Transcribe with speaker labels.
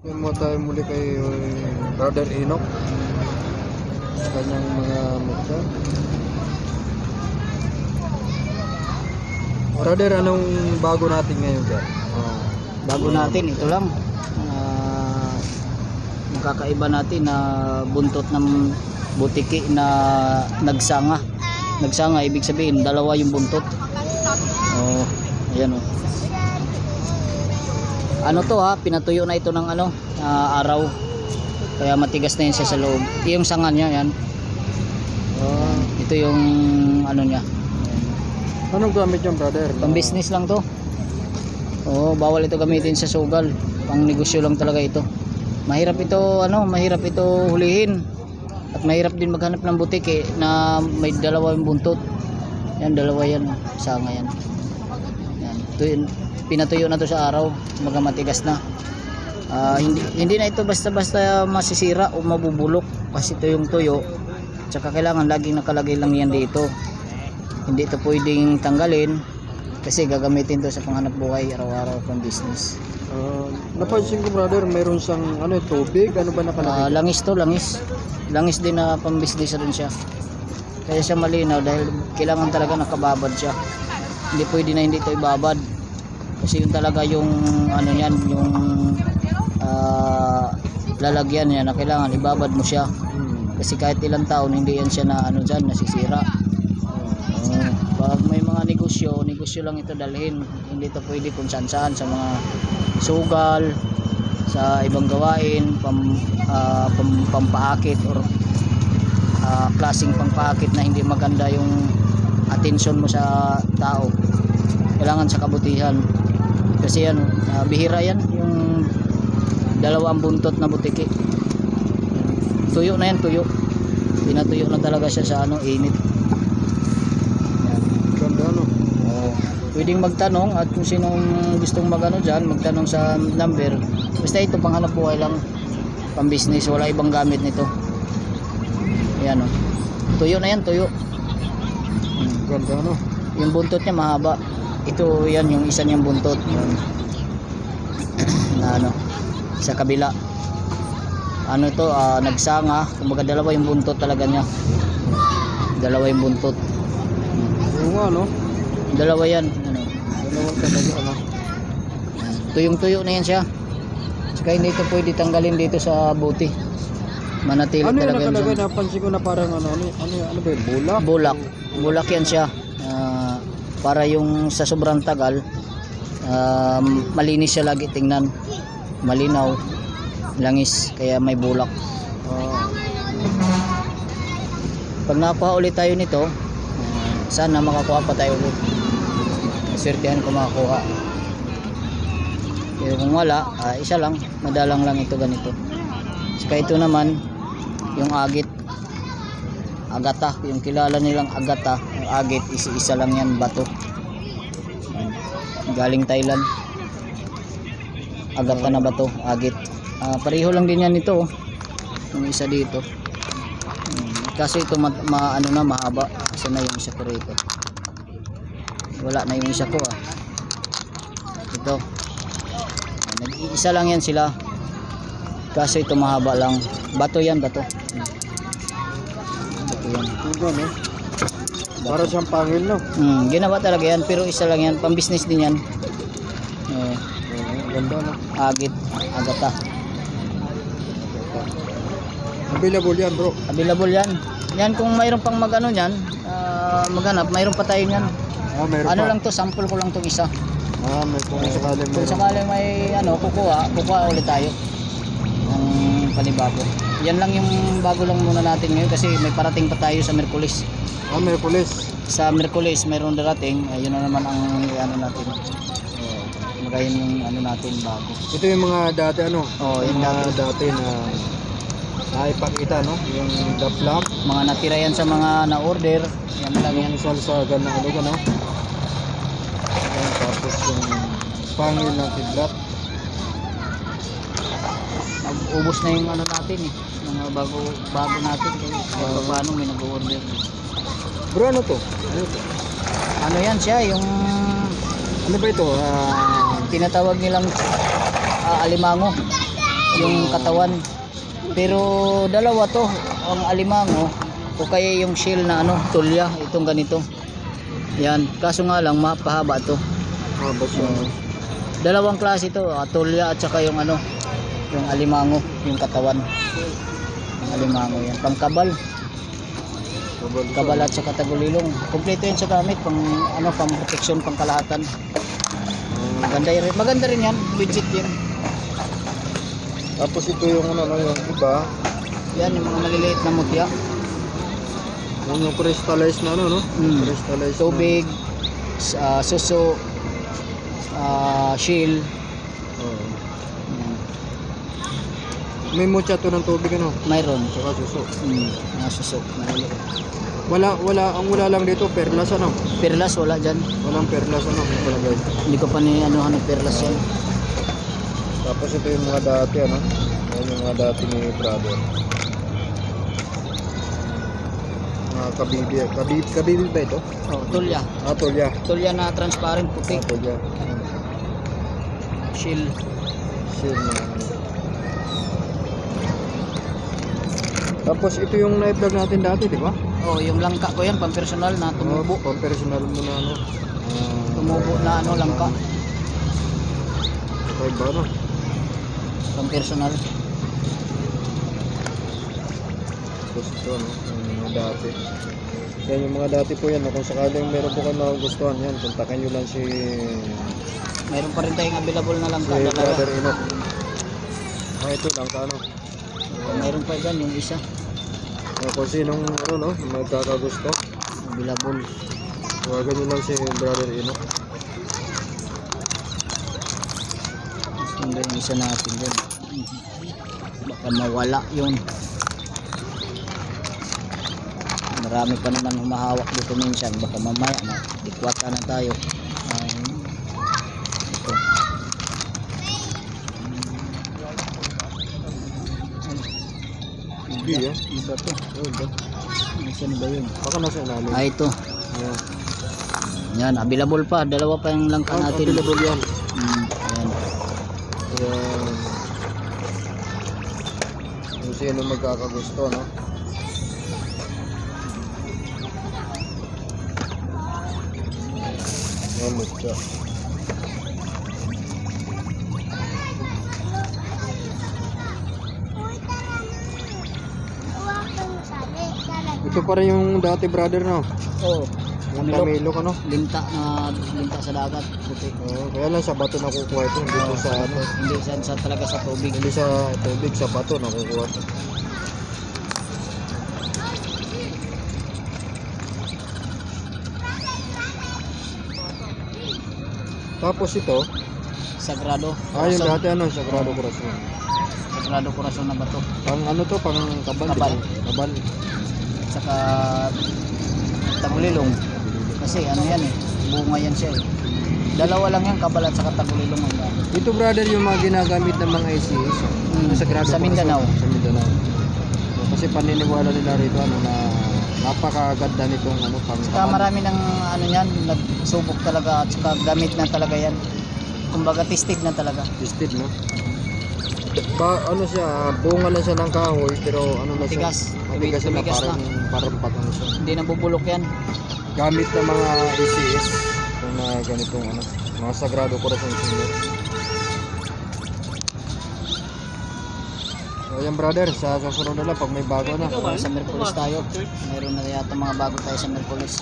Speaker 1: Yan mo tayo muli kay Brother Enoch sa kanyang mga mukha. Brother, anong bago natin ngayon dyan?
Speaker 2: Bago natin, ito lang. Magkakaiba natin na buntot ng butiki na nagsanga. Nagsanga, ibig sabihin, dalawa yung buntot. Oh, ayan oh. Ano to ha, pinatuyo na ito ng araw. Kaya matigas na yun siya sa loob. Yung sanga niya, yan. Ito yung ano niya.
Speaker 1: Anong gamit yan, brother?
Speaker 2: Pang business lang to. Oo, bawal ito gamitin sa sugal. Pang negosyo lang talaga ito. Mahirap ito hulihin. At mahirap din maghanap ng butiki na may dalawa yung buntot. Yan, dalawa yan, sanga yan. Yan. Ito yun, pinatuyo na to sa araw, matigas na. Hindi na ito basta-basta masisira o mabubulok kasi ito yung tuyo. Tsaka kailangan laging nakalagay lang yan dito. Hindi ito pwedeng tanggalin kasi gagamitin to sa panghanap buhay araw-araw pang business.
Speaker 1: Napansin ko, brother, mayroon siyang tubig. Ano ba nakalagay?
Speaker 2: Langis to, langis. Langis din na pang business rin siya. Kaya siya malinaw dahil kailangan talaga nakababad siya. Hindi pwede na hindi ito ibabad. Kasi yun talaga yung niyan, yung lalagyan niya na kailangan ibabad mo siya. Kasi kahit ilang taon hindi yan siya na dyan, nasisira. Pag may mga negosyo lang ito dalhin. Hindi ito pwede kung saan-saan sa mga sugal, sa ibang gawain, pampaakit or klaseng pampaakit na hindi maganda yung atensyon mo sa tao. Kailangan sa kabutihan. Kasi yan, bihira yan, yung dalawang buntot na butiki. Tuyo na yan, tuyo. Pinatuyo na talaga siya sa init. Pwedeng magtanong at kung sinong gustong dyan, magtanong sa number. Basta ito panghanap buhay lang, pang business, wala ibang gamit nito. Ayan oh. Tuyo na yan, tuyo.
Speaker 1: Ganda, no?
Speaker 2: Yung buntot niya mahaba. Ito yan yung isa niyang buntot. Na sa kabila. Ito, nagsanga. Kumbaga dalawa yung buntot talaga niya. Dalawa yung buntot.
Speaker 1: Oo nga, no?
Speaker 2: Dalawa yan.
Speaker 1: Dalawa talaga,
Speaker 2: Tuyong-tuyo na yan siya. Saka hindi ito pwede tanggalin dito sa buti. Manatili talaga yan.
Speaker 1: Ano yung nakalagay? Napansin ko na parang ano ba yun? Bulak?
Speaker 2: Bulak yan siya. Para yung sa sobrang tagal, malinis siya lagi tingnan. Malinaw. Langis. Kaya may bulak. Pag nakuha ulit tayo nito, sana makakuha pa tayo ulit. Swertihan ko makakuha. Pero kung wala, isa lang, madalang lang ito ganito. Saka ito naman yung agit, agata, yung kilala nilang agata, yung agit, isa lang yan, bato. Galing Thailand. Agata na bato, agit. Pareho lang din yan ito, yung isa dito. Kasi ito mahaba. Kasi na yung isa ko rito. Wala na yung isa ko Ito. Nag-iisa lang yan sila. Kasi ito mahaba lang. Bato yan, bato. Bato yan.
Speaker 1: Bato. Para siyang pangil, no?
Speaker 2: Ginawa talaga yan, pero isa lang yan. Pang business din yan.
Speaker 1: Ganda, no?
Speaker 2: Agit, agata.
Speaker 1: Available yan, bro.
Speaker 2: Available yan. Yan kung mayroon pang maghanap, mayroon pa tayo yan.
Speaker 1: Mayroon pa.
Speaker 2: Lang to, sample ko lang tong isa.
Speaker 1: May kung sakaling
Speaker 2: Kung sakaling may kukuha ulit tayo ng panibago. Yan lang yung bago lang muna natin ngayon kasi may parating pa tayo sa Miyerkules.
Speaker 1: Miyerkules.
Speaker 2: Sa Miyerkules mayroon darating, ayun na naman ang natin. Magayon yung natin bago.
Speaker 1: Ito yung mga dati
Speaker 2: yung
Speaker 1: dati na naipakita, no? Yung daplam.
Speaker 2: Mga natira yan sa mga na-order. Yan lang yan.
Speaker 1: Yung salsagan na no? Tapos yung pangil ng kidlat.
Speaker 2: Ubos na yung natin mga bago natin paano may nag-order.
Speaker 1: Bro, ano to?
Speaker 2: Yan siya yung
Speaker 1: Ano ba ito?
Speaker 2: tinatawag nilang alimango. yung katawan. Pero dalawa to, ang alimango o kaya yung shell na ano, tulya, itong ganito. Yan, kaso nga lang mapahaba to.
Speaker 1: Haba siya.
Speaker 2: Dalawang klase to, tulya at saka yung ano, yung alimango, yung katawan. Yung alimango yan, pangkabal. Kabal at saka tagulilong. Kompleto yan sa gamit, pang ano, pang protection, pang kalahatan. Maganda rin yan, legit yan.
Speaker 1: Tapos ito yung ano, yung iba.
Speaker 2: Yan, yung mga maliliit na mutya.
Speaker 1: Yung crystallized na ano, no? Crystallized
Speaker 2: Tubig, suso, shell.
Speaker 1: Oo. May mutya to ng tubig, ano?
Speaker 2: Mayroon.
Speaker 1: Saka suso.
Speaker 2: Mga suso. Maliliit.
Speaker 1: Ang wala lang dito, perlas, ano?
Speaker 2: Perlas, wala dyan.
Speaker 1: Walang perlas, ano? Wala guys.
Speaker 2: Hindi ko pa ni ano, perlas yan.
Speaker 1: Tapos ito yung mga dati, ano? Yan yung mga dati ni brother. Mga kabibi ba ito?
Speaker 2: Oh, tulya.
Speaker 1: Tulya.
Speaker 2: Tulya na transparent, puti.
Speaker 1: Tulya.
Speaker 2: Shell.
Speaker 1: Shell na. Tapos ito yung na-vlog natin dati, di ba?
Speaker 2: Oh, yung langka ko yan, pang personal na tumubo.
Speaker 1: Pang-personal mo na, ano?
Speaker 2: Tumubo na ano, langka.
Speaker 1: Okay ba, no?
Speaker 2: Pang personal.
Speaker 1: Tapos ito, no? Yung mga dati. Yan yung mga dati po yan. Kung sakaling meron po kayo magugustuhan yan, kontakin nyo lang si
Speaker 2: Mayroon pa rin tayong available na langka.
Speaker 1: Brother Enoch. Ito lang ka, ano?
Speaker 2: Mayroon pa dyan yung isa.
Speaker 1: Kung sinong ano, no? Magkakagusto,
Speaker 2: Available.
Speaker 1: huwagan nyo lang si Brother Enoch.
Speaker 2: Yung yung isa natin dyan. Baka mawala yun. Marami pa naman humahawak dito minsan. Baka mamaya dikwata na tayo. Ito.
Speaker 1: Hindi, ah.
Speaker 2: Iba to.
Speaker 1: Iba.
Speaker 2: Saan ba yun?
Speaker 1: Baka nasa ilalim.
Speaker 2: Ito.
Speaker 1: Ayan.
Speaker 2: Yan, available pa. Dalawa pa yung langka natin.
Speaker 1: Available yan.
Speaker 2: Ayan.
Speaker 1: Ayan. Kung sino magkakagusto, no? Ayan, mutya. Ito pa rin yung dati brother, no?
Speaker 2: Oh,
Speaker 1: Yung Camilo ka, no?
Speaker 2: linta sa dagat. Puti.
Speaker 1: Kaya lang sa bato nakukuha ito, hindi po sa ano.
Speaker 2: Hindi sa talaga sa tubig.
Speaker 1: Hindi sa tubig, sa bato nakukuha ito. Tapos ito,
Speaker 2: Sagrado.
Speaker 1: yung dati ano, Sagrado Corazon.
Speaker 2: Sagrado Corazon na bato.
Speaker 1: Pang ano to, pang kabal.
Speaker 2: Kabal.
Speaker 1: Diba? Kabal.
Speaker 2: Saka tagulilong. Kasi ano yan eh, bunga yan siya eh. Dalawa lang yan, kabal at saka tagulilong.
Speaker 1: Ito brother yung mga ginagamit ng mga ICS. Sagrado
Speaker 2: Sa Mindanao.
Speaker 1: Corazon, sa Mindanao. Kasi paniniwala nila rito ano, na napakaganda nitong ano, pang
Speaker 2: Saka marami ng ano yan, nagsubok talaga at saka gamit na talaga yan. Kumbaga tested na talaga.
Speaker 1: Tested, no? Ano siya, bunga lang siya ng kahoy, pero ano na siya?
Speaker 2: Matigas.
Speaker 1: Matigas na,
Speaker 2: Tumigas na.
Speaker 1: parang patano siya.
Speaker 2: Hindi nabubulok yan.
Speaker 1: Gamit ng mga ICS, kung na ganitong ano, mga Sagrado Corazon Senior. So yan brother, sa susunod na lang pag may bago na.
Speaker 2: Sa Merkulis tayo. Meron na yata mga bago tayo sa Merkulis.